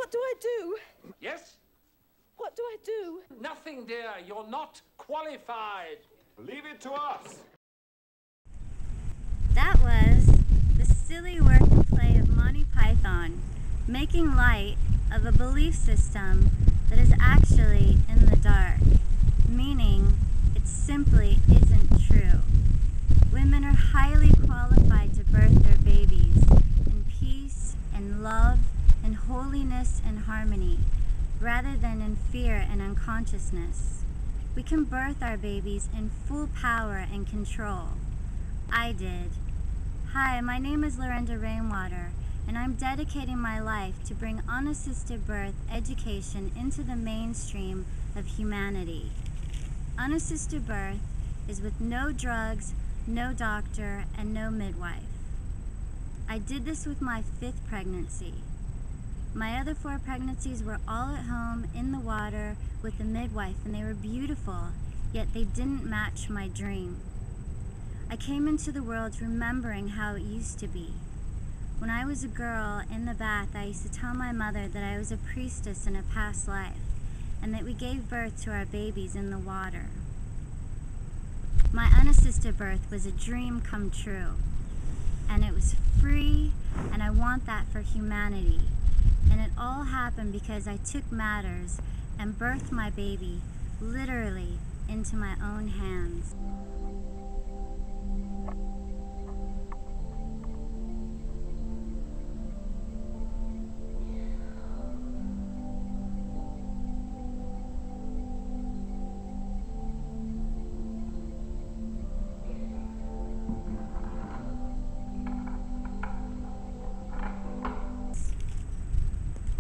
What do I do? Yes? What do I do? Nothing, dear. You're not qualified. Leave it to us. That was the silly work and play of Monty Python, making light of a belief system that is actually in the dark, meaning it simply isn't true. Women are highly qualified to birth their babies in peace and love and holiness and harmony, rather than in fear and unconsciousness. We can birth our babies in full power and control. I did. Hi, my name is Lorenda Rainwater, and I'm dedicating my life to bring unassisted birth education into the mainstream of humanity. Unassisted birth is with no drugs, no doctor, and no midwife. I did this with my 5th pregnancy. My other 4 pregnancies were all at home in the water with a midwife, and they were beautiful, yet they didn't match my dream. I came into the world remembering how it used to be. When I was a girl in the bath, I used to tell my mother that I was a priestess in a past life, and that we gave birth to our babies in the water. My unassisted birth was a dream come true, and it was free, and I want that for humanity. And it all happened because I took matters and birthed my baby literally into my own hands.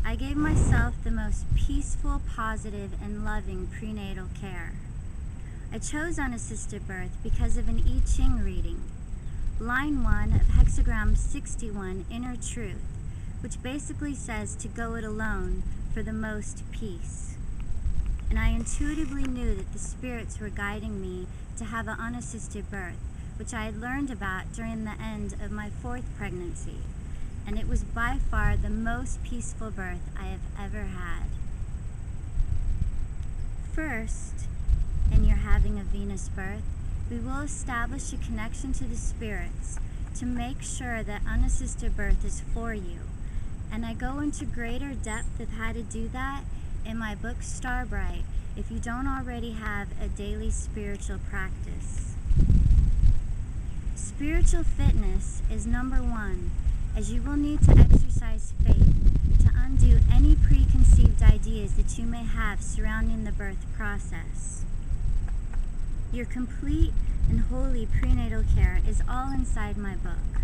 I gave myself the most peaceful, positive, and loving prenatal care. I chose unassisted birth because of an I Ching reading, line 1 of hexagram 61, Inner Truth, which basically says to go it alone for the most peace. And I intuitively knew that the spirits were guiding me to have an unassisted birth, which I had learned about during the end of my 4th pregnancy. And it was by far the most peaceful birth I have ever had. First, in your having a Venus birth, we will establish a connection to the spirits to make sure that unassisted birth is for you. And I go into greater depth of how to do that in my book Star Bright, if you don't already have a daily spiritual practice. Spiritual fitness is number 1, as you will need to exercise faith to undo any preconceived ideas that you may have surrounding the birth process. Your complete and holy prenatal care is all inside my book.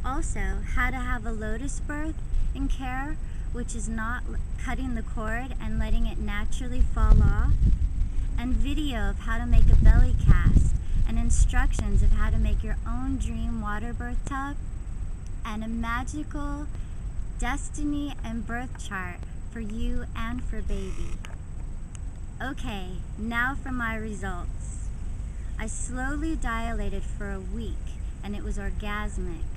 Also, how to have a lotus birth and care, which is not cutting the cord and letting it naturally fall off, and video of how to make a belly cast, and instructions of how to make your own dream water birth tub, and a magical destiny and birth chart for you and for baby. Okay, now for my results. I slowly dilated for a week, and it was orgasmic.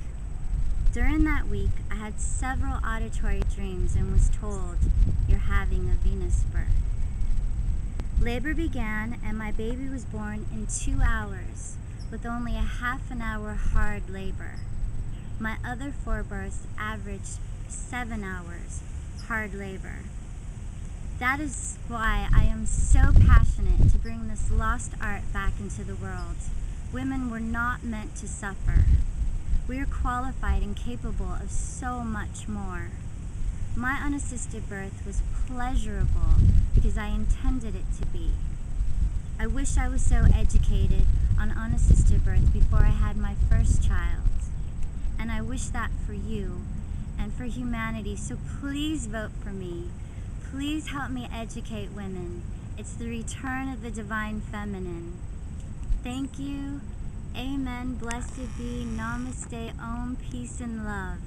During that week, I had several auditory dreams and was told, "You're having a Venus birth." Labor began, and my baby was born in 2 hours, with only a half an hour hard labor. My other 4 births averaged 7 hours hard labor. That is why I am so passionate to bring this lost art back into the world. Women were not meant to suffer. We are qualified and capable of so much more. My unassisted birth was pleasurable because I intended it to be. I wish I was so educated on unassisted birth before I had my first child. And I wish that for you and for humanity, so please vote for me. Please help me educate women. It's the return of the divine feminine. Thank you. Amen. Blessed be. Namaste. Om. Peace and love.